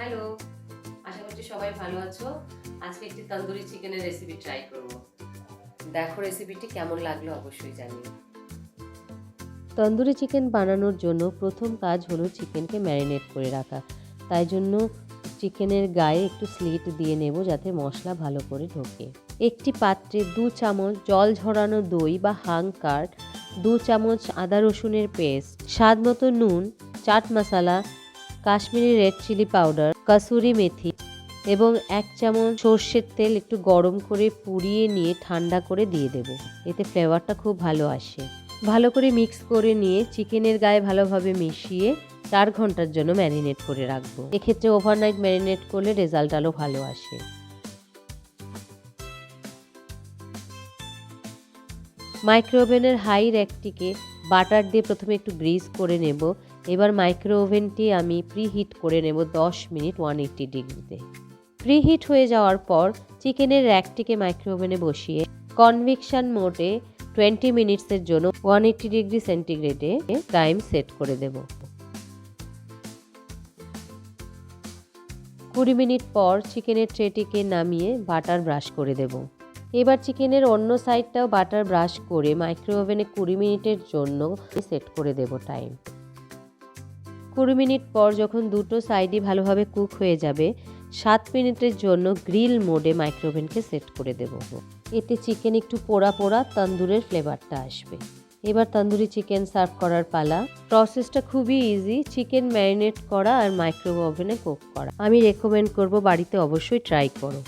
Hello, আশা করছি সবাই ভালো আছো। আজকে একটি তন্দুরি চিকেনের রেসিপি ট্রাই করব। দেখো রেসিপিটি কেমন লাগলো অবশ্যই জানিও। তন্দুরি চিকেন বানানোর জন্য প্রথম কাজ হলো চিকেনকে ম্যারিনেট করে রাখা। তাই জন্য চিকেনের গায়ে একটু স্লিট দিয়ে নেব যাতে মশলা ভালো করে ঢোকে। একটি পাত্রে 2 চামচ জল ঝরানো দই বা হাং কার্ড, 2 চামচ আদা রসুনের পেস্ট, স্বাদ মতো নুন, chaat masala, Kashmiri red chilli powder, kasuri methi এবং 1 চামচ সর্ষের তেল একটু গরম করে পুড়িয়ে নিয়ে ঠান্ডা করে দিয়ে দেব। এতে ফ্লেভারটা খুব ভালো আসে। ভালো করে মিক্স করে নিয়ে চিকেনের গায়ে ভালোভাবে মিশিয়ে 4 ঘন্টার জন্য ম্যারিনেট করে রাখবো। এক্ষেত্রে ওভারনাইট ম্যারিনেট করলে রেজাল্ট আরও ভালো আসে। মাইক্রো ওভেনের হাই র্যাকটিকে বাটার দিয়ে প্রথমে একটু গ্রিজ করে নেব। এবার মাইক্রো ওভেনটি আমি প্রিহিট করে নেব 10 মিনিট 180 ডিগ্রিতে। প্রিহিট হয়ে যাওয়ার পর চিকেনের র্যাকটিকে মাইক্রো ওভেনে বসিয়ে কনভেকশন মোডে 20 মিনিটসের জন্য 180 ডিগ্রি সেন্টিগ্রেডে টাইম সেট করে দেব। 20 মিনিট পর চিকেনের ট্রেটিকে নামিয়ে বাটার ব্রাশ করে দেব। এবার চিকেনের অন্য সাইডটাও বাটার ব্রাশ করে মাইক্রো ওভেনে 20 মিনিটের জন্য সেট করে দেব টাইম। 20 মিনিট পর যখন দুটো সাইডই ভালোভাবে কুক হয়ে যাবে 7 মিনিটের জন্য গ্রিল মোডে মাইক্রো ওভেনকে সেট করে দেব। এতে চিকেন একটু পোড়া পোড়া তন্দুরের ফ্লেভারটা আসবে। এবার তন্দুরি চিকেন সার্ভ করার পালা। প্রসেসটা খুবই ইজি, চিকেন ম্যারিনেট করা আর মাইক্রো ওভেনে কুক করা। আমি রেকমেন্ড করব বাড়িতে অবশ্যই ট্রাই করো।